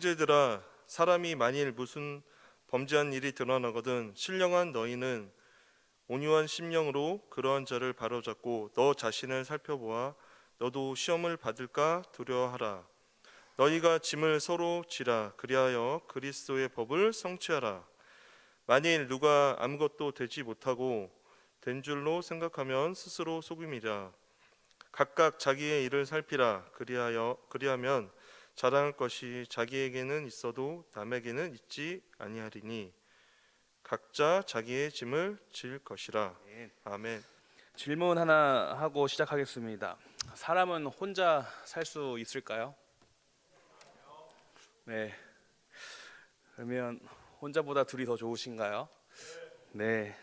형제들아, 사람이 만일 무슨 범죄한 일이 드러나거든 신령한 너희는 온유한 심령으로 그러한 자를 바로잡고 너 자신을 살펴보아 너도 시험을 받을까 두려워하라. 너희가 짐을 서로 지라. 그리하여 그리스도의 법을 성취하라. 만일 누가 아무것도 되지 못하고 된 줄로 생각하면 스스로 속임이라. 각각 자기의 일을 살피라. 그리하면 자랑할 것이 자기에게는 있어도 남에게는 있지 아니하리니 각자 자기의 짐을 질 것이라. 아멘. 질문 하나 하고 시작하겠습니다. 사람은 혼자 살 수 있을까요? 네. 그러면 혼자보다 둘이 더 좋으신가요? 네.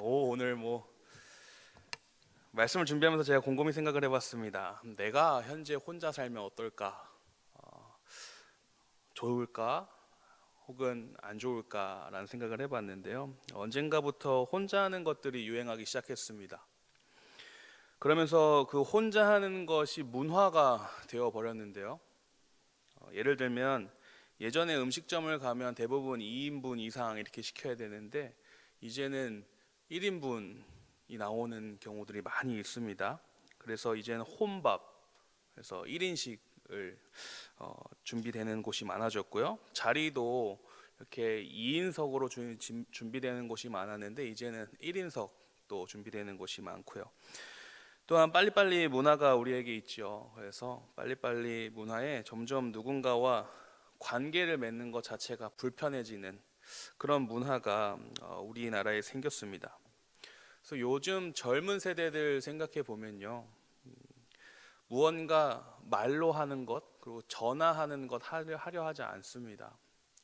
오늘 말씀을 준비하면서 제가 곰곰이 생각을 해봤습니다. 내가 현재 혼자 살면 어떨까? 좋을까? 혹은 안 좋을까라는 생각을 해봤는데요. 언젠가부터 혼자 하는 것들이 유행하기 시작했습니다. 그러면서 그 혼자 하는 것이 문화가 되어 버렸는데요. 예를 들면 예전에 음식점을 가면 대부분 2인분 이상 이렇게 시켜야 되는데 이제는 1인분이 나오는 경우들이 많이 있습니다. 그래서 이제는 혼밥, 그래서 1인식을 준비되는 곳이 많아졌고요. 자리도 이렇게 2인석으로 준비되는 곳이 많았는데 이제는 1인석도 준비되는 곳이 많고요. 또한 빨리빨리 문화가 우리에게 있죠. 그래서 빨리빨리 문화에 점점 누군가와 관계를 맺는 것 자체가 불편해지는 그런 문화가 우리나라에 생겼습니다. 그래서 요즘 젊은 세대들 생각해 보면요, 무언가 말로 하는 것 그리고 전화하는 것 하려 하지 않습니다.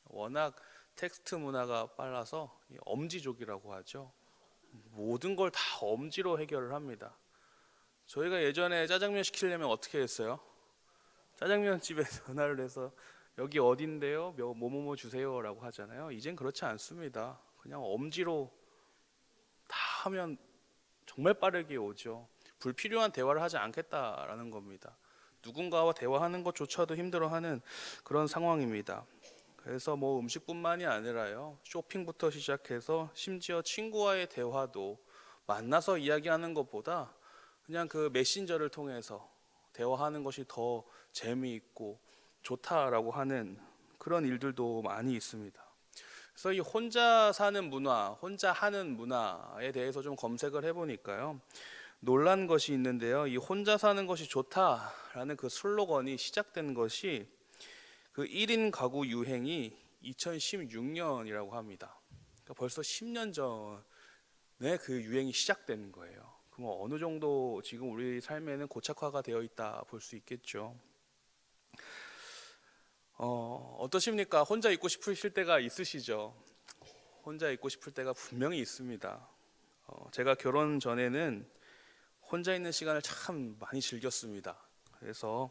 워낙 텍스트 문화가 빨라서 엄지족이라고 하죠. 모든 걸 다 엄지로 해결을 합니다. 저희가 예전에 짜장면 시키려면 어떻게 했어요? 짜장면 집에 전화를 해서 여기 어딘데요? 뭐뭐뭐 주세요 라고 하잖아요. 이젠 그렇지 않습니다. 그냥 엄지로 다 하면 정말 빠르게 오죠. 불필요한 대화를 하지 않겠다라는 겁니다. 누군가와 대화하는 것조차도 힘들어하는 그런 상황입니다. 그래서 음식뿐만이 아니라요, 쇼핑부터 시작해서 심지어 친구와의 대화도 만나서 이야기하는 것보다 그냥 그 메신저를 통해서 대화하는 것이 더 재미있고 좋다라고 하는 그런 일들도 많이 있습니다. 그래서 이 혼자 사는 문화, 혼자 하는 문화에 대해서 좀 검색을 해보니까요, 놀란 것이 있는데요. 이 혼자 사는 것이 좋다라는 그 슬로건이 시작된 것이 그 1인 가구 유행이 2016년이라고 합니다. 그러니까 벌써 10년 전에 그 유행이 시작된 거예요. 그럼 어느 정도 지금 우리 삶에는 고착화가 되어 있다 볼 수 있겠죠. 어떠십니까? 혼자 있고 싶으실 때가 있으시죠? 혼자 있고 싶을 때가 분명히 있습니다. 제가 결혼 전에는 혼자 있는 시간을 참 많이 즐겼습니다. 그래서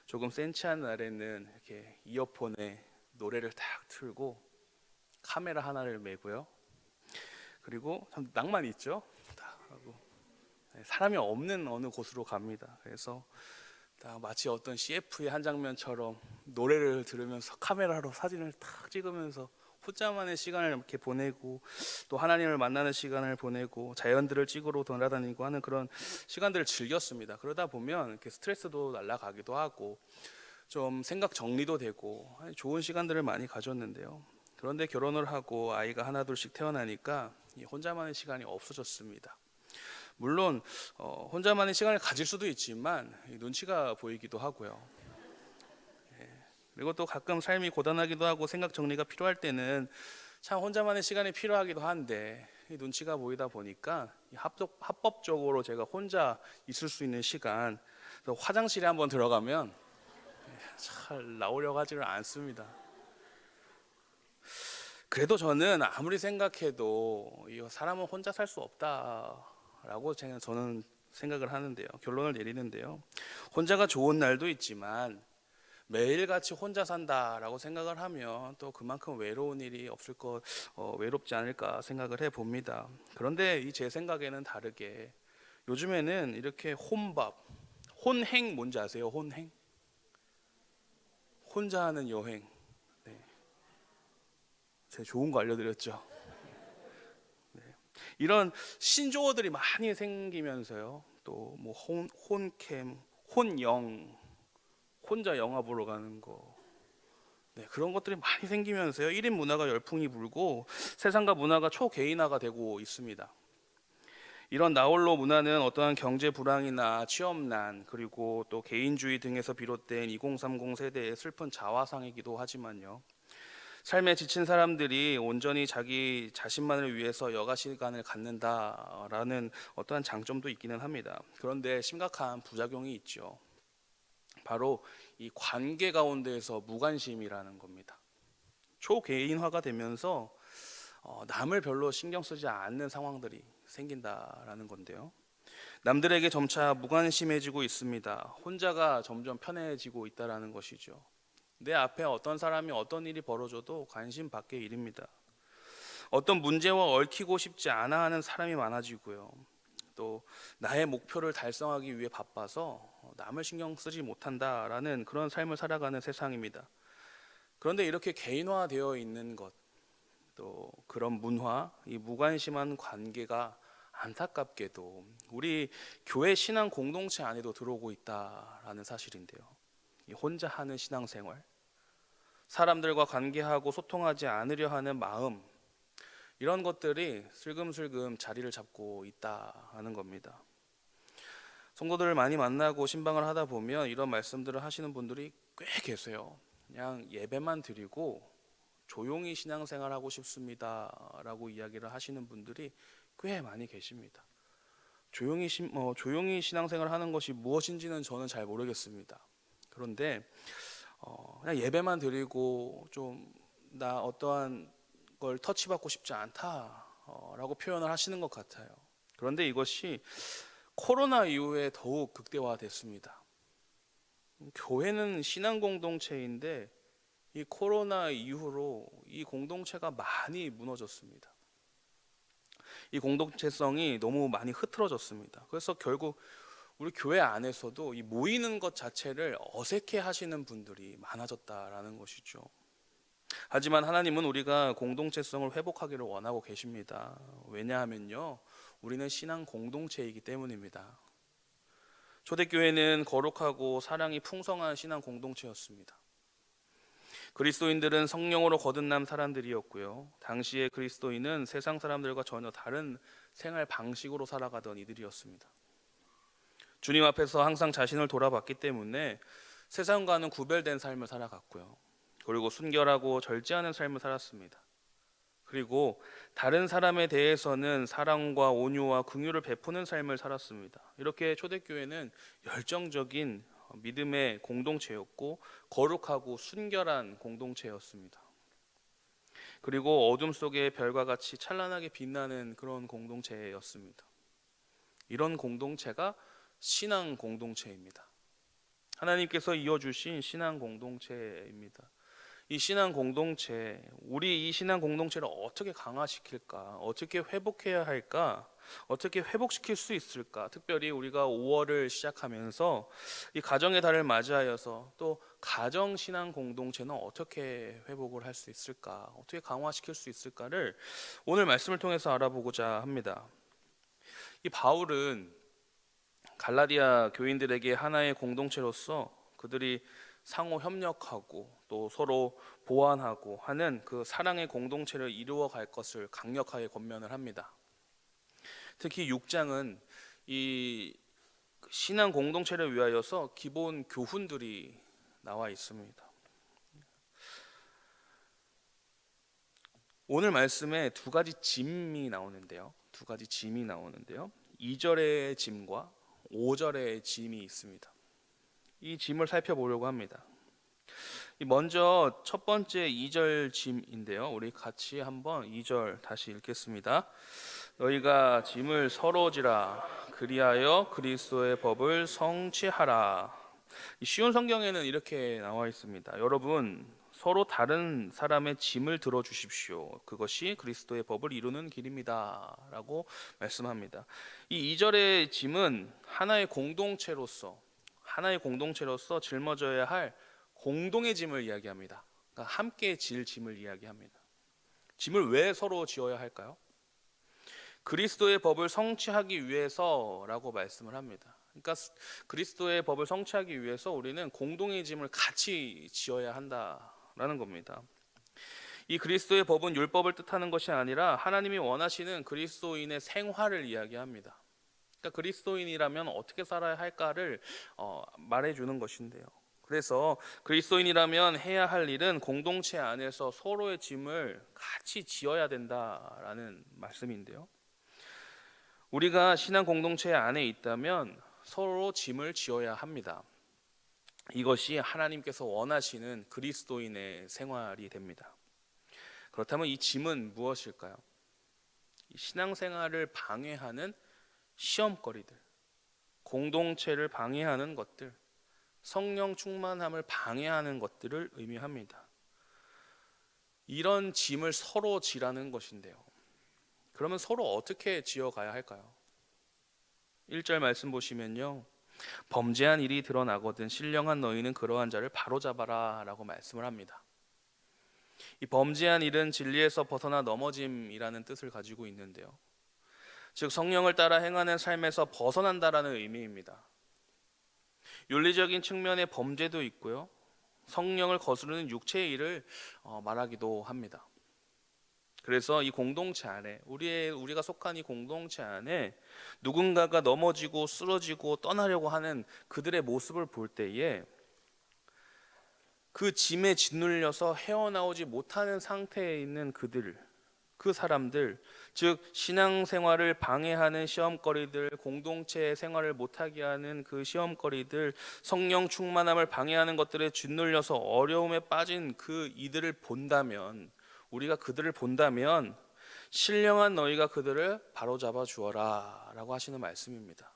조금 센치한 날에는 이렇게 이어폰에 노래를 탁 틀고 카메라 하나를 메고요. 그리고 참 낭만 있죠? 딱 하고 사람이 없는 어느 곳으로 갑니다. 그래서 마치 어떤 CF의 한 장면처럼 노래를 들으면서 카메라로 사진을 탁 찍으면서 혼자만의 시간을 이렇게 보내고 또 하나님을 만나는 시간을 보내고 자연들을 찍으러 돌아다니고 하는 그런 시간들을 즐겼습니다. 그러다 보면 이렇게 스트레스도 날아가기도 하고 좀 생각 정리도 되고 좋은 시간들을 많이 가졌는데요. 그런데 결혼을 하고 아이가 하나 둘씩 태어나니까 혼자만의 시간이 없어졌습니다. 물론 혼자만의 시간을 가질 수도 있지만 눈치가 보이기도 하고요. 그리고 또 가끔 삶이 고단하기도 하고 생각 정리가 필요할 때는 참 혼자만의 시간이 필요하기도 한데 눈치가 보이다 보니까 합법적으로 제가 혼자 있을 수 있는 시간, 화장실에 한번 들어가면 잘 나오려고 하지를 않습니다. 그래도 저는 아무리 생각해도 이 사람은 혼자 살 수 없다라고 저는 생각을 하는데요. 결론을 내리는데요. 혼자가 좋은 날도 있지만 매일같이 혼자 산다라고 생각을 하면 또 그만큼 외로운 일이 외롭지 않을까 생각을 해봅니다. 그런데 제 생각에는 다르게 요즘에는 이렇게 혼행 뭔지 아세요? 혼행? 혼자 하는 여행. 제가 좋은 거 알려드렸죠. 네. 이런 신조어들이 많이 생기면서요. 또 뭐 혼캠, 혼영, 혼자 영화 보러 가는 거. 네, 그런 것들이 많이 생기면서요. 1인 문화가 열풍이 불고 세상과 문화가 초개인화가 되고 있습니다. 이런 나홀로 문화는 어떠한 경제 불황이나 취업난 그리고 또 개인주의 등에서 비롯된 2030 세대의 슬픈 자화상이기도 하지만요. 삶에 지친 사람들이 온전히 자기 자신만을 위해서 여가 시간을 갖는다라는 어떠한 장점도 있기는 합니다. 그런데 심각한 부작용이 있죠. 바로 이 관계 가운데에서 무관심이라는 겁니다. 초개인화가 되면서 남을 별로 신경 쓰지 않는 상황들이 생긴다라는 건데요. 남들에게 점차 무관심해지고 있습니다. 혼자가 점점 편해지고 있다라는 것이죠. 내 앞에 어떤 사람이 어떤 일이 벌어져도 관심 밖의 일입니다. 어떤 문제와 얽히고 싶지 않아 하는 사람이 많아지고요. 또 나의 목표를 달성하기 위해 바빠서 남을 신경 쓰지 못한다라는 그런 삶을 살아가는 세상입니다. 그런데 이렇게 개인화되어 있는 것, 또 그런 문화, 이 무관심한 관계가 안타깝게도 우리 교회 신앙 공동체 안에도 들어오고 있다라는 사실인데요. 이 혼자 하는 신앙생활, 사람들과 관계하고 소통하지 않으려 하는 마음, 이런 것들이 슬금슬금 자리를 잡고 있다는 겁니다. 성도들을 많이 만나고 신방을 하다 보면 이런 말씀들을 하시는 분들이 꽤 계세요. 그냥 예배만 드리고 조용히 신앙생활하고 싶습니다 라고 이야기를 하시는 분들이 꽤 많이 계십니다. 조용히 신앙생활 하는 것이 무엇인지는 저는 잘 모르겠습니다. 그런데 그냥 예배만 드리고 좀 나 어떠한 걸 터치받고 싶지 않다라고 표현을 하시는 것 같아요. 그런데 이것이 코로나 이후에 더욱 극대화됐습니다. 교회는 신앙 공동체인데 이 코로나 이후로 이 공동체가 많이 무너졌습니다. 이 공동체성이 너무 많이 흐트러졌습니다. 그래서 결국 우리 교회 안에서도 이 모이는 것 자체를 어색해 하시는 분들이 많아졌다라는 것이죠. 하지만 하나님은 우리가 공동체성을 회복하기를 원하고 계십니다. 왜냐하면요, 우리는 신앙 공동체이기 때문입니다. 초대교회는 거룩하고 사랑이 풍성한 신앙 공동체였습니다. 그리스도인들은 성령으로 거듭난 사람들이었고요. 당시의 그리스도인은 세상 사람들과 전혀 다른 생활 방식으로 살아가던 이들이었습니다. 주님 앞에서 항상 자신을 돌아봤기 때문에 세상과는 구별된 삶을 살아갔고요. 그리고 순결하고 절제하는 삶을 살았습니다. 그리고 다른 사람에 대해서는 사랑과 온유와 긍휼을 베푸는 삶을 살았습니다. 이렇게 초대교회는 열정적인 믿음의 공동체였고 거룩하고 순결한 공동체였습니다. 그리고 어둠 속에 별과 같이 찬란하게 빛나는 그런 공동체였습니다. 이런 공동체가 신앙 공동체입니다. 하나님께서 이어주신 신앙 공동체입니다. 이 신앙 공동체, 우리 이 신앙 공동체를 어떻게 강화시킬까? 어떻게 회복해야 할까? 어떻게 회복시킬 수 있을까? 특별히 우리가 5월을 시작하면서 이 가정의 달을 맞이하여서 또 가정 신앙 공동체는 어떻게 회복을 할 수 있을까? 어떻게 강화시킬 수 있을까를 오늘 말씀을 통해서 알아보고자 합니다. 이 바울은 갈라디아 교인들에게 하나의 공동체로서 그들이 상호 협력하고 또 서로 보완하고 하는 그 사랑의 공동체를 이루어 갈 것을 강력하게 권면을 합니다. 특히 6장은 이 신앙 공동체를 위하여서 기본 교훈들이 나와 있습니다. 오늘 말씀에 두 가지 짐이 나오는데요. 2절의 짐과 5절의 짐이 있습니다. 이 짐을 살펴보려고 합니다. 먼저 첫 번째 2절 짐인데요. 우리 같이 한번 2절 다시 읽겠습니다. 너희가 짐을 서로 지라 그리하여 그리스도의 법을 성취하라. 쉬운 성경에는 이렇게 나와 있습니다. 여러분 서로 다른 사람의 짐을 들어주십시오. 그것이 그리스도의 법을 이루는 길입니다 라고 말씀합니다. 이 2절의 짐은 하나의 공동체로서 짊어져야 할 공동의 짐을 이야기합니다. 그러니까 함께 질 짐을 이야기합니다. 짐을 왜 서로 지어야 할까요? 그리스도의 법을 성취하기 위해서라고 말씀을 합니다. 그러니까 그리스도의 법을 성취하기 위해서 우리는 공동의 짐을 같이 지어야 한다라는 겁니다. 이 그리스도의 법은 율법을 뜻하는 것이 아니라 하나님이 원하시는 그리스도인의 생활을 이야기합니다. 그러니까 그리스도인이라면 어떻게 살아야 할까를 말해주는 것인데요. 그래서 그리스도인이라면 해야 할 일은 공동체 안에서 서로의 짐을 같이 지어야 된다라는 말씀인데요. 우리가 신앙 공동체 안에 있다면 서로 짐을 지어야 합니다. 이것이 하나님께서 원하시는 그리스도인의 생활이 됩니다. 그렇다면 이 짐은 무엇일까요? 신앙생활을 방해하는 시험거리들, 공동체를 방해하는 것들, 성령 충만함을 방해하는 것들을 의미합니다. 이런 짐을 서로 지라는 것인데요. 그러면 서로 어떻게 지어가야 할까요? 1절 말씀 보시면요, 범죄한 일이 드러나거든 신령한 너희는 그러한 자를 바로잡아라 라고 말씀을 합니다. 이 범죄한 일은 진리에서 벗어나 넘어짐이라는 뜻을 가지고 있는데요, 즉 성령을 따라 행하는 삶에서 벗어난다라는 의미입니다. 윤리적인 측면의 범죄도 있고요, 성령을 거스르는 육체의 일을 말하기도 합니다. 그래서 이 공동체 안에 우리가 속한 이 공동체 안에 누군가가 넘어지고 쓰러지고 떠나려고 하는 그들의 모습을 볼 때에 그 짐에 짓눌려서 헤어나오지 못하는 상태에 있는 그 사람들, 즉 신앙생활을 방해하는 시험거리들, 공동체 생활을 못하게 하는 그 시험거리들, 성령 충만함을 방해하는 것들에 짓눌려서 어려움에 빠진 이들을 본다면, 우리가 그들을 본다면 신령한 너희가 그들을 바로잡아 주어라 라고 하시는 말씀입니다.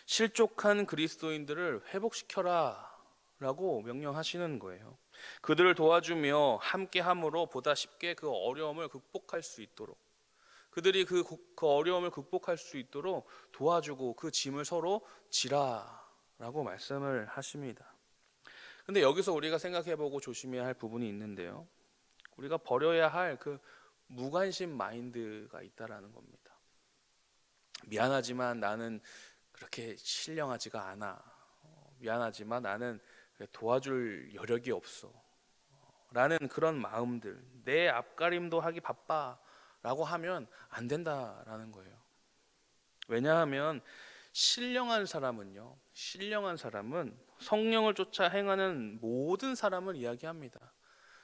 실족한 그리스도인들을 회복시켜라 라고 명령하시는 거예요. 그들을 도와주며 함께함으로 보다 쉽게 그 어려움을 극복할 수 있도록, 그들이 그 어려움을 극복할 수 있도록 도와주고 그 짐을 서로 지라라고 말씀을 하십니다. 근데 여기서 우리가 생각해보고 조심해야 할 부분이 있는데요, 우리가 버려야 할 그 무관심 마인드가 있다라는 겁니다. 미안하지만 나는 그렇게 신령하지가 않아. 미안하지만 나는 도와줄 여력이 없어. 라는 그런 마음들, 내 앞가림도 하기 바빠 라고 하면 안 된다라는 거예요. 왜냐하면 신령한 사람은 성령을 쫓아 행하는 모든 사람을 이야기합니다.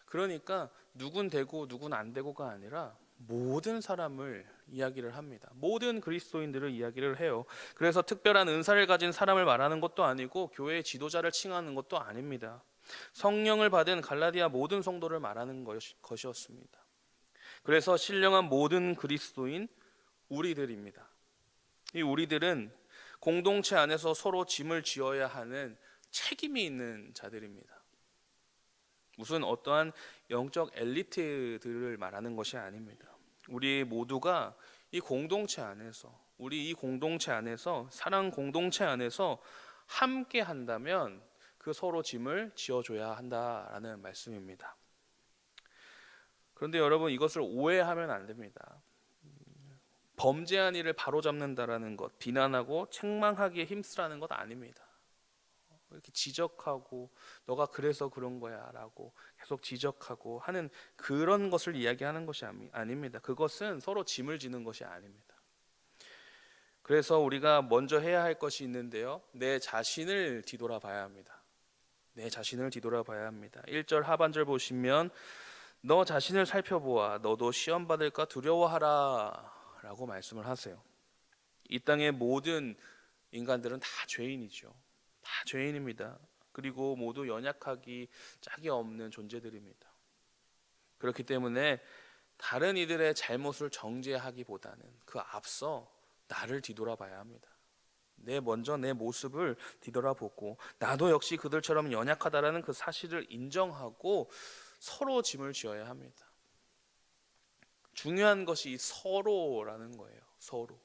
그러니까 누군 되고 누군 안 되고가 아니라 모든 사람을 이야기를 합니다. 모든 그리스도인들을 이야기를 해요. 그래서 특별한 은사를 가진 사람을 말하는 것도 아니고 교회의 지도자를 칭하는 것도 아닙니다. 성령을 받은 갈라디아 모든 성도를 말하는 것이었습니다. 그래서 신령한 모든 그리스도인 우리들입니다. 이 우리들은 공동체 안에서 서로 짐을 지어야 하는 책임이 있는 자들입니다. 무슨 어떠한 영적 엘리트들을 말하는 것이 아닙니다. 우리 모두가 이 공동체 안에서, 사랑 공동체 안에서 함께 한다면 그 서로 짐을 지어줘야 한다라는 말씀입니다. 그런데 여러분, 이것을 오해하면 안 됩니다. 범죄한 일을 바로잡는다라는 것, 비난하고 책망하기에 힘쓰라는 것 아닙니다. 이렇게 지적하고 너가 그래서 그런 거야 라고 계속 지적하고 하는 그런 것을 이야기하는 것이 아닙니다. 그것은 서로 짐을 지는 것이 아닙니다. 그래서 우리가 먼저 해야 할 것이 있는데요, 내 자신을 뒤돌아봐야 합니다. 1절 하반절 보시면 너 자신을 살펴보아 너도 시험 받을까 두려워하라 라고 말씀을 하세요. 이 땅의 모든 인간들은 다 죄인이죠. 다 죄인입니다. 그리고 모두 연약하기 짝이 없는 존재들입니다. 그렇기 때문에 다른 이들의 잘못을 정죄하기보다는 그 앞서 나를 뒤돌아봐야 합니다. 먼저 내 모습을 뒤돌아보고 나도 역시 그들처럼 연약하다라는 그 사실을 인정하고 서로 짐을 지어야 합니다. 중요한 것이 서로라는 거예요. 서로.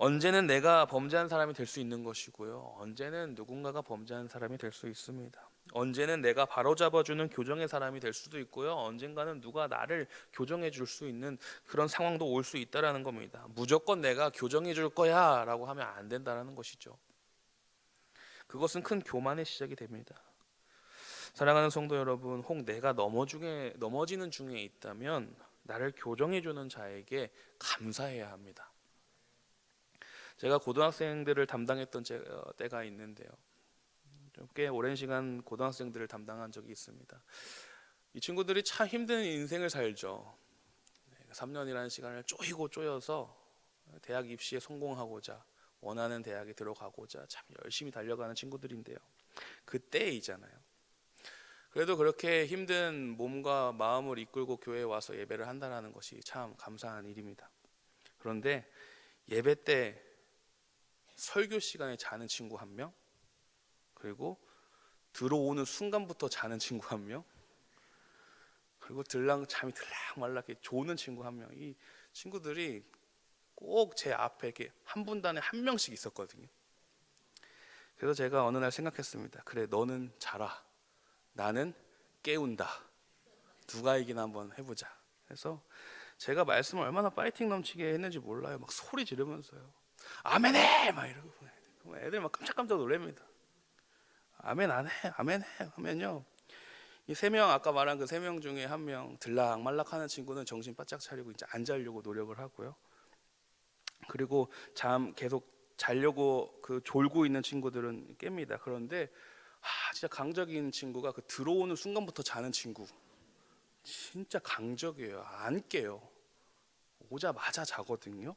언제는 내가 범죄한 사람이 될 수 있는 것이고요, 언제는 누군가가 범죄한 사람이 될 수 있습니다. 언제는 내가 바로잡아주는 교정의 사람이 될 수도 있고요. 언젠가는 누가 나를 교정해 줄 수 있는 그런 상황도 올 수 있다라는 겁니다. 무조건 내가 교정해 줄 거야 라고 하면 안 된다라는 것이죠. 그것은 큰 교만의 시작이 됩니다. 사랑하는 성도 여러분, 혹 내가 넘어지는 중에 있다면 나를 교정해 주는 자에게 감사해야 합니다. 제가 고등학생들을 담당했던 때가 있는데요. 꽤 오랜 시간 고등학생들을 담당한 적이 있습니다. 이 친구들이 참 힘든 인생을 살죠. 3년이라는 시간을 쪼여서 대학 입시에 성공하고자, 원하는 대학에 들어가고자 참 열심히 달려가는 친구들인데요. 그때이잖아요. 그래도 그렇게 힘든 몸과 마음을 이끌고 교회에 와서 예배를 한다는 것이 참 감사한 일입니다. 그런데 예배 때 설교 시간에 자는 친구 한 명, 그리고 들어오는 순간부터 자는 친구 한 명, 그리고 잠이 들락말락 조는 친구 한 명. 이 친구들이 꼭 제 앞에 이렇게 한 분단에 한 명씩 있었거든요. 그래서 제가 어느 날 생각했습니다. 그래, 너는 자라, 나는 깨운다. 누가 이기나 한번 해보자. 그래서 제가 말씀을 얼마나 파이팅 넘치게 했는지 몰라요. 막 소리 지르면서요. 아멘해! 막 이러고. 애들 막 깜짝깜짝 놀랍니다. 아멘 안 해, 아멘 해 하면요. 이 3명, 아까 말한 그 3명 중에 한 명 들락말락하는 친구는 정신 바짝 차리고 이제 안 자려고 노력을 하고요. 그리고 계속 자려고 그 졸고 있는 친구들은 깹니다. 그런데 진짜 강적인 친구가 그 들어오는 순간부터 자는 친구, 진짜 강적이에요. 안 깨요. 오자마자 자거든요.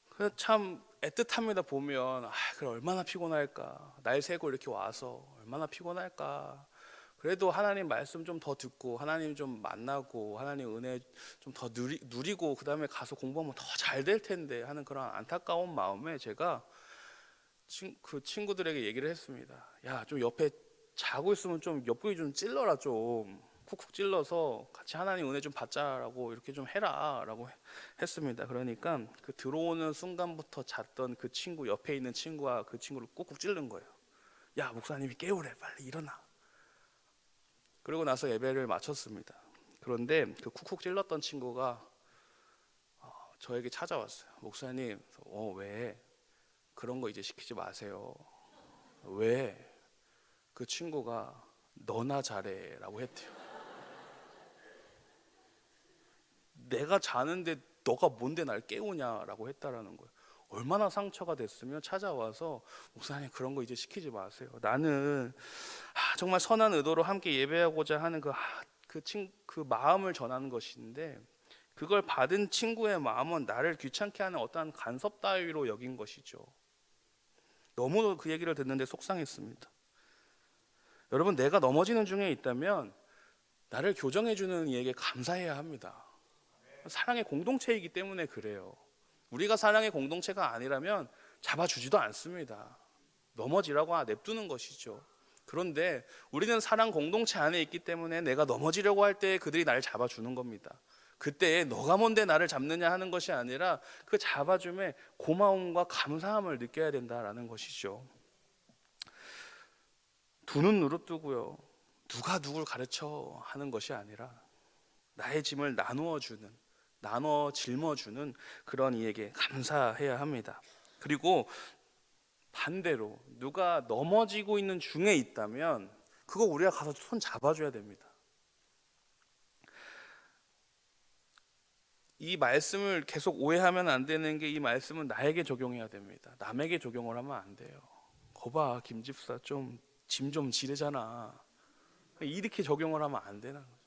그래서 참 애틋합니다. 보면 그래, 얼마나 피곤할까. 날 새고 이렇게 와서 얼마나 피곤할까. 그래도 하나님 말씀 좀 더 듣고 하나님 좀 만나고 하나님 은혜 좀 더 누리고 그 다음에 가서 공부하면 더 잘 될 텐데 하는 그런 안타까운 마음에 제가 그 친구들에게 얘기를 했습니다. 야, 좀 옆에 자고 있으면 좀 옆구리 좀 찔러라. 좀 쿡쿡 찔러서 같이 하나님 은혜 좀 받자라고 이렇게 좀 해라 라고 했습니다. 그러니까 그 들어오는 순간부터 잤던 그 친구, 옆에 있는 친구와 그 친구를 꾹꾹 찌른 거예요. 야, 목사님이 깨우래, 빨리 일어나. 그리고 나서 예배를 마쳤습니다. 그런데 그 쿡쿡 찔렀던 친구가 저에게 찾아왔어요. 목사님, 왜 그런 거 이제 시키지 마세요. 왜? 그 친구가 너나 잘해 라고 했대요. 내가 자는데 너가 뭔데 날 깨우냐라고 했다라는 거예요. 얼마나 상처가 됐으면 찾아와서 목사님 그런 거 이제 시키지 마세요. 나는 정말 선한 의도로 함께 예배하고자 하는 그 마음을 전하는 것인데 그걸 받은 친구의 마음은 나를 귀찮게 하는 어떠한 간섭 따위로 여긴 것이죠. 너무 그 얘기를 듣는데 속상했습니다. 여러분, 내가 넘어지는 중에 있다면 나를 교정해주는 이에게 감사해야 합니다. 사랑의 공동체이기 때문에 그래요. 우리가 사랑의 공동체가 아니라면 잡아주지도 않습니다. 넘어지라고 냅두는 것이죠. 그런데 우리는 사랑 공동체 안에 있기 때문에 내가 넘어지려고 할 때 그들이 나를 잡아주는 겁니다. 그때 너가 뭔데 나를 잡느냐 하는 것이 아니라 그 잡아줌에 고마움과 감사함을 느껴야 된다라는 것이죠. 두 눈 누릅뜨고요. 누가 누굴 가르쳐 하는 것이 아니라 나의 짐을 나눠 짊어주는 그런 이에게 감사해야 합니다. 그리고 반대로 누가 넘어지고 있는 중에 있다면 그거 우리가 가서 손 잡아줘야 됩니다. 이 말씀을 계속 오해하면 안 되는 게 이 말씀은 나에게 적용해야 됩니다. 남에게 적용을 하면 안 돼요. 거봐, 김집사 좀 짐 좀 지르잖아. 이렇게 적용을 하면 안 되는 거죠.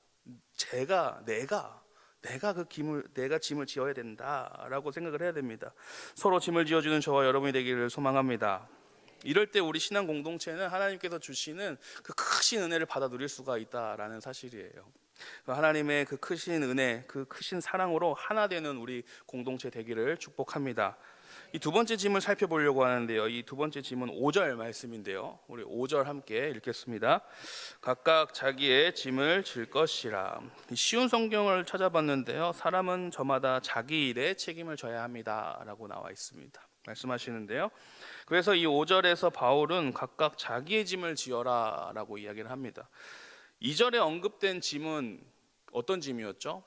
내가 짐을 지어야 된다라고 생각을 해야 됩니다. 서로 짐을 지어주는 저와 여러분이 되기를 소망합니다. 이럴 때 우리 신앙 공동체는 하나님께서 주시는 그 크신 은혜를 받아 누릴 수가 있다라는 사실이에요. 하나님의 그 크신 은혜, 그 크신 사랑으로 하나 되는 우리 공동체 되기를 축복합니다. 이 두 번째 짐을 살펴보려고 하는데요. 이 두 번째 짐은 5절 말씀인데요. 우리 5절 함께 읽겠습니다. 각각 자기의 짐을 질 것이라. 쉬운 성경을 찾아봤는데요. 사람은 저마다 자기 일에 책임을 져야 합니다 라고 나와 있습니다. 말씀하시는데요. 그래서 이 5절에서 바울은 각각 자기의 짐을 지어라 라고 이야기를 합니다. 2절에 언급된 짐은 어떤 짐이었죠?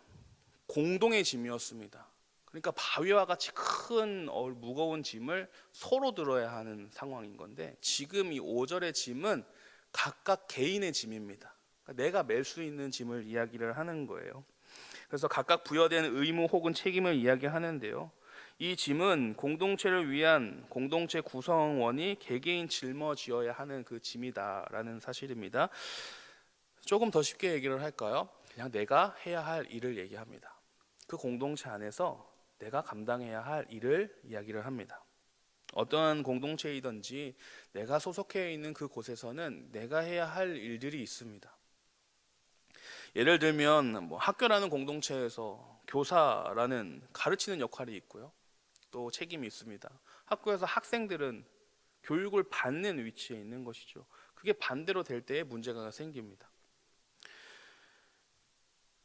공동의 짐이었습니다. 그러니까 바위와 같이 큰 무거운 짐을 서로 들어야 하는 상황인 건데, 지금 이 5절의 짐은 각각 개인의 짐입니다. 그러니까 내가 맬 수 있는 짐을 이야기를 하는 거예요. 그래서 각각 부여된 의무 혹은 책임을 이야기하는데요. 이 짐은 공동체를 위한 공동체 구성원이 개개인 짊어지어야 하는 그 짐이다라는 사실입니다. 조금 더 쉽게 얘기를 할까요? 그냥 내가 해야 할 일을 얘기합니다. 그 공동체 안에서 내가 감당해야 할 일을 이야기를 합니다. 어떠한 공동체이든지 내가 소속해 있는 그 곳에서는 내가 해야 할 일들이 있습니다. 예를 들면 학교라는 공동체에서 교사라는 가르치는 역할이 있고요. 또 책임이 있습니다. 학교에서 학생들은 교육을 받는 위치에 있는 것이죠. 그게 반대로 될 때에 문제가 생깁니다.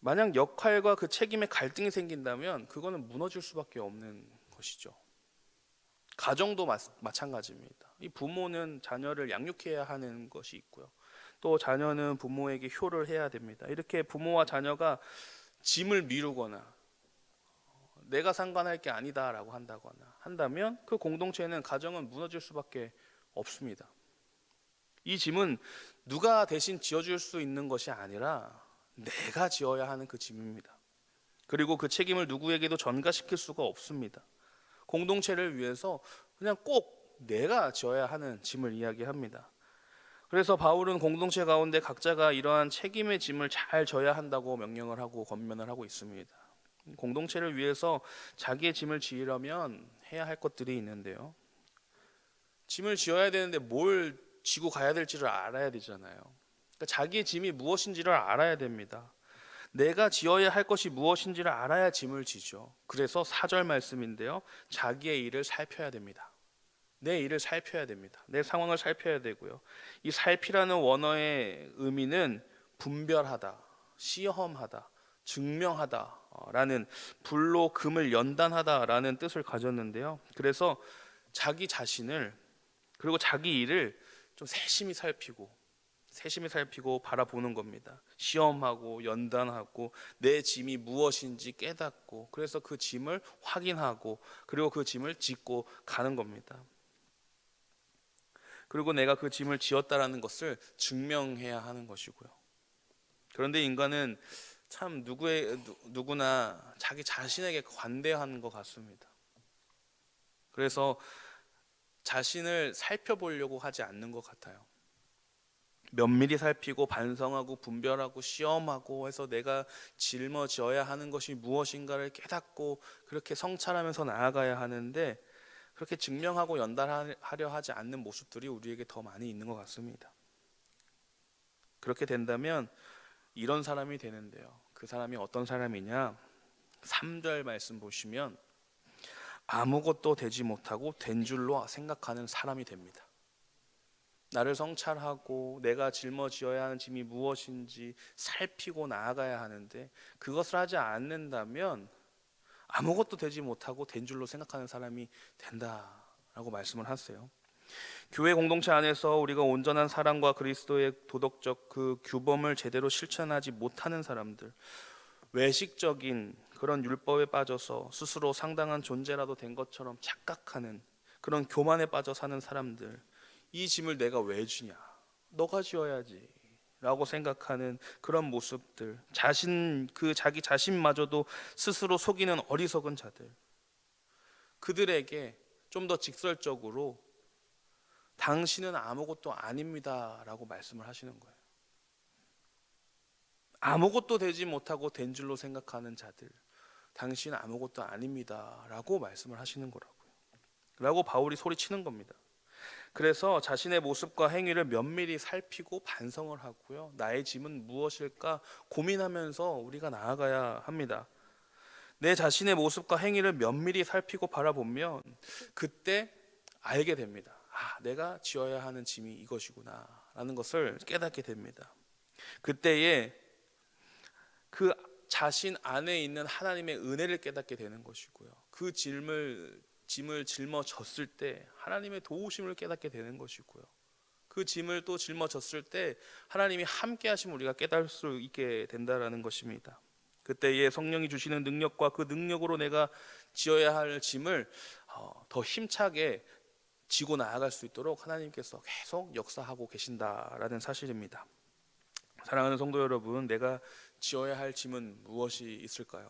만약 역할과 그 책임에 갈등이 생긴다면 그거는 무너질 수밖에 없는 것이죠. 가정도 마찬가지입니다. 이 부모는 자녀를 양육해야 하는 것이 있고요. 또 자녀는 부모에게 효를 해야 됩니다. 이렇게 부모와 자녀가 짐을 미루거나 내가 상관할 게 아니다라고 한다면 그 공동체는, 가정은 무너질 수밖에 없습니다. 이 짐은 누가 대신 지어줄 수 있는 것이 아니라 내가 지어야 하는 그 짐입니다. 그리고 그 책임을 누구에게도 전가시킬 수가 없습니다. 공동체를 위해서 그냥 꼭 내가 지어야 하는 짐을 이야기합니다. 그래서 바울은 공동체 가운데 각자가 이러한 책임의 짐을 잘 져야 한다고 명령을 하고 권면을 하고 있습니다. 공동체를 위해서 자기의 짐을 지으려면 해야 할 것들이 있는데요. 짐을 지어야 되는데 뭘 지고 가야 될지를 알아야 되잖아요. 그러니까 자기의 짐이 무엇인지를 알아야 됩니다. 내가 지어야 할 것이 무엇인지를 알아야 짐을 지죠. 그래서 4절 말씀인데요. 자기의 일을 살펴야 됩니다. 내 일을 살펴야 됩니다. 내 상황을 살펴야 되고요. 이 살피라는 원어의 의미는 분별하다, 시험하다, 증명하다라는, 불로 금을 연단하다라는 뜻을 가졌는데요. 그래서 자기 자신을, 그리고 자기 일을 좀 세심히 살피고 바라보는 겁니다. 시험하고 연단하고 내 짐이 무엇인지 깨닫고, 그래서 그 짐을 확인하고 그리고 그 짐을 짓고 가는 겁니다. 그리고 내가 그 짐을 지었다라는 것을 증명해야 하는 것이고요. 그런데 인간은 참 누구나 자기 자신에게 관대한 것 같습니다. 그래서 자신을 살펴보려고 하지 않는 것 같아요. 면밀히 살피고 반성하고 분별하고 시험하고 해서 내가 짊어져야 하는 것이 무엇인가를 깨닫고 그렇게 성찰하면서 나아가야 하는데, 그렇게 증명하고 연달하려 하지 않는 모습들이 우리에게 더 많이 있는 것 같습니다. 그렇게 된다면 이런 사람이 되는데요. 그 사람이 어떤 사람이냐? 3절 말씀 보시면 아무것도 되지 못하고 된 줄로 생각하는 사람이 됩니다. 나를 성찰하고 내가 짊어지어야 하는 짐이 무엇인지 살피고 나아가야 하는데, 그것을 하지 않는다면 아무것도 되지 못하고 된 줄로 생각하는 사람이 된다라고 말씀을 하세요. 교회 공동체 안에서 우리가 온전한 사랑과 그리스도의 도덕적 그 규범을 제대로 실천하지 못하는 사람들, 외식적인 그런 율법에 빠져서 스스로 상당한 존재라도 된 것처럼 착각하는 그런 교만에 빠져 사는 사람들, 이 짐을 내가 왜 지냐? 너가 지어야지 라고 생각하는 그런 모습들, 자기 자신마저도 스스로 속이는 어리석은 자들, 그들에게 좀 더 직설적으로 당신은 아무것도 아닙니다 라고 말씀을 하시는 거예요. 아무것도 되지 못하고 된 줄로 생각하는 자들, 당신은 아무것도 아닙니다 라고 말씀을 하시는 거라고요. 라고 바울이 소리치는 겁니다. 그래서 자신의 모습과 행위를 면밀히 살피고 반성을 하고요. 나의 짐은 무엇일까 고민하면서 우리가 나아가야 합니다. 내 자신의 모습과 행위를 면밀히 살피고 바라보면 그때 알게 됩니다. 내가 지어야 하는 짐이 이것이구나 라는 것을 깨닫게 됩니다. 그때에 그 자신 안에 있는 하나님의 은혜를 깨닫게 되는 것이고요. 그 짐을 짐을 짊어졌을 때 하나님의 도우심을 깨닫게 되는 것이고요. 그 짐을 또 짊어졌을 때 하나님이 함께 하심을 우리가 깨달을 수 있게 된다라는 것입니다. 그때에 성령이 주시는 능력과 그 능력으로 내가 지어야 할 짐을 더 힘차게 지고 나아갈 수 있도록 하나님께서 계속 역사하고 계신다라는 사실입니다. 사랑하는 성도 여러분, 내가 지어야 할 짐은 무엇이 있을까요?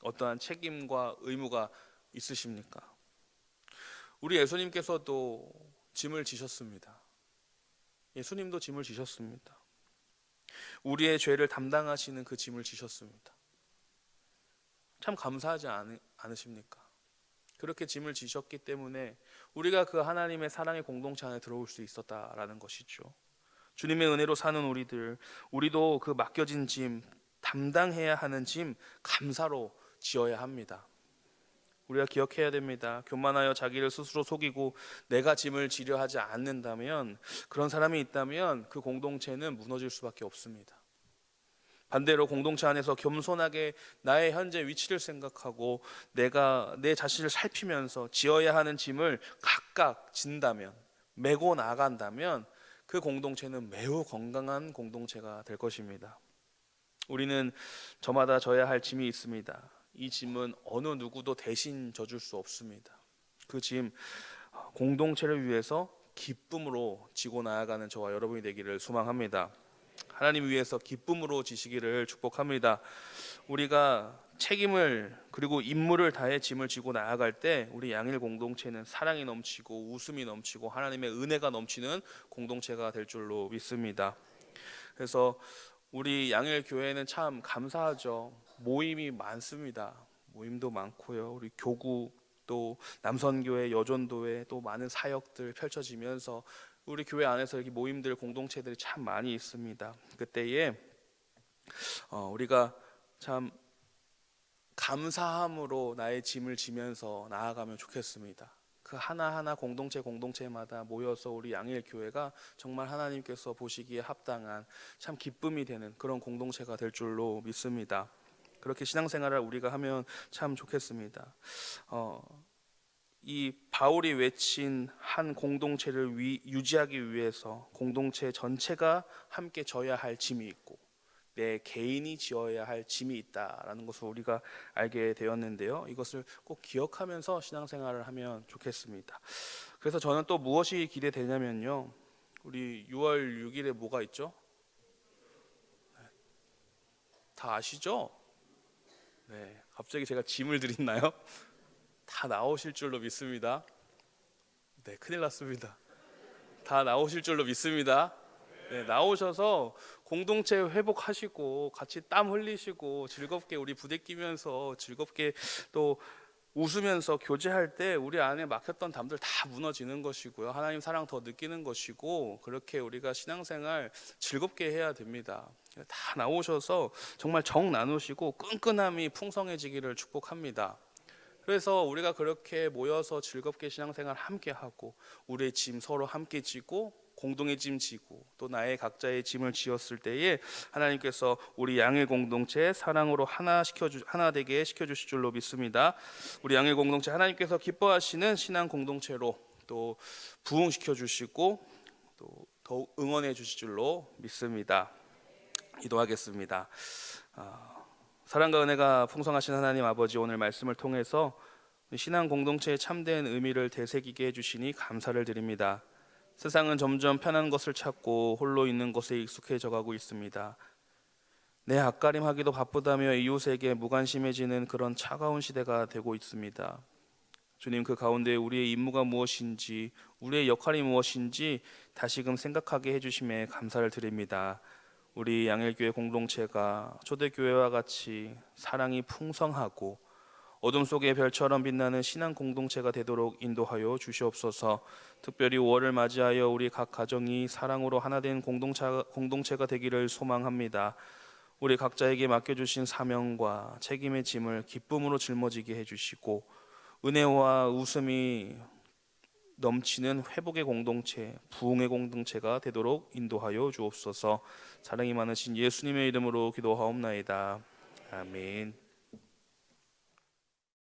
어떠한 책임과 의무가 있으십니까? 우리 예수님께서도 짐을 지셨습니다. 예수님도 짐을 지셨습니다. 우리의 죄를 담당하시는 그 짐을 지셨습니다. 참 감사하지 않으십니까? 그렇게 짐을 지셨기 때문에 우리가 그 하나님의 사랑의 공동체 안에 들어올 수 있었다라는 것이죠. 주님의 은혜로 사는 우리도 그 맡겨진 짐, 담당해야 하는 짐 감사로 지어야 합니다. 우리가 기억해야 됩니다. 교만하여 자기를 스스로 속이고 내가 짐을 지려 하지 않는다면, 그런 사람이 있다면 그 공동체는 무너질 수밖에 없습니다. 반대로 공동체 안에서 겸손하게 나의 현재 위치를 생각하고 내가 내 자신을 살피면서 지어야 하는 짐을 각각 진다면, 메고 나간다면 그 공동체는 매우 건강한 공동체가 될 것입니다. 우리는 저마다 져야 할 짐이 있습니다. 이 짐은 어느 누구도 대신 져줄 수 없습니다. 그 짐, 공동체를 위해서 기쁨으로 지고 나아가는 저와 여러분이 되기를 소망합니다. 하나님 위해서 기쁨으로 지시기를 축복합니다. 우리가 책임을 그리고 임무를 다해 짐을 지고 나아갈 때 우리 양일 공동체는 사랑이 넘치고 웃음이 넘치고 하나님의 은혜가 넘치는 공동체가 될 줄로 믿습니다. 그래서 우리 양일 교회는 참 감사하죠. 모임이 많습니다. 모임도 많고요. 우리 교구 또 남선교회, 여전도회 또 많은 사역들 펼쳐지면서 우리 교회 안에서 여기 모임들, 공동체들이 참 많이 있습니다. 그때에 우리가 참 감사함으로 나의 짐을 지면서 나아가면 좋겠습니다. 그 하나하나 공동체마다 모여서 우리 양일 교회가 정말 하나님께서 보시기에 합당한 참 기쁨이 되는 그런 공동체가 될 줄로 믿습니다. 그렇게 신앙생활을 우리가 하면 참 좋겠습니다. 이 바울이 외친 한 공동체를 유지하기 위해서 공동체 전체가 함께 져야 할 짐이 있고 내 개인이 지어야 할 짐이 있다라는 것을 우리가 알게 되었는데요. 이것을 꼭 기억하면서 신앙생활을 하면 좋겠습니다. 그래서 저는 또 무엇이 기대되냐면요. 우리 6월 6일에 뭐가 있죠? 다 아시죠? 네, 갑자기 제가 짐을 드렸나요? 다 나오실 줄로 믿습니다. 네, 큰일 났습니다. 다 나오실 줄로 믿습니다. 네, 나오셔서 공동체 회복하시고 같이 땀 흘리시고 즐겁게 우리 부대끼면서 즐겁게 또 웃으면서 교제할 때 우리 안에 막혔던 담들 다 무너지는 것이고요. 하나님 사랑 더 느끼는 것이고 그렇게 우리가 신앙생활 즐겁게 해야 됩니다. 다 나오셔서 정말 정 나누시고 끈끈함이 풍성해지기를 축복합니다. 그래서 우리가 그렇게 모여서 즐겁게 신앙생활 함께 하고 우리의 짐 서로 함께 지고 공동의 짐 지고 또 나의 각자의 짐을 지었을 때에 하나님께서 우리 양일 공동체 사랑으로 하나 되게 시켜주실 줄로 믿습니다. 우리 양일 공동체 하나님께서 기뻐하시는 신앙 공동체로 또 부흥시켜 주시고 또 더욱 응원해 주실 줄로 믿습니다. 기도하겠습니다. 사랑과 은혜가 풍성하신 하나님 아버지, 오늘 말씀을 통해서 신앙 공동체의 참된 의미를 되새기게 해주시니 감사를 드립니다. 세상은 점점 편한 것을 찾고 홀로 있는 것에 익숙해져 가고 있습니다. 내 앞가림하기도 바쁘다며 이웃에게 무관심해지는 그런 차가운 시대가 되고 있습니다. 주님, 그 가운데 우리의 임무가 무엇인지, 우리의 역할이 무엇인지 다시금 생각하게 해주심에 감사를 드립니다. 우리 양일교회 공동체가 초대교회와 같이 사랑이 풍성하고 어둠 속의 별처럼 빛나는 신앙 공동체가 되도록 인도하여 주시옵소서. 특별히 5월을 맞이하여 우리 각 가정이 사랑으로 하나 된 공동체가 되기를 소망합니다. 우리 각자에게 맡겨주신 사명과 책임의 짐을 기쁨으로 짊어지게 해주시고 은혜와 웃음이 넘치는 회복의 공동체, 부흥의 공동체가 되도록 인도하여 주옵소서. 사랑이 많으신 예수님의 이름으로 기도하옵나이다. 아멘.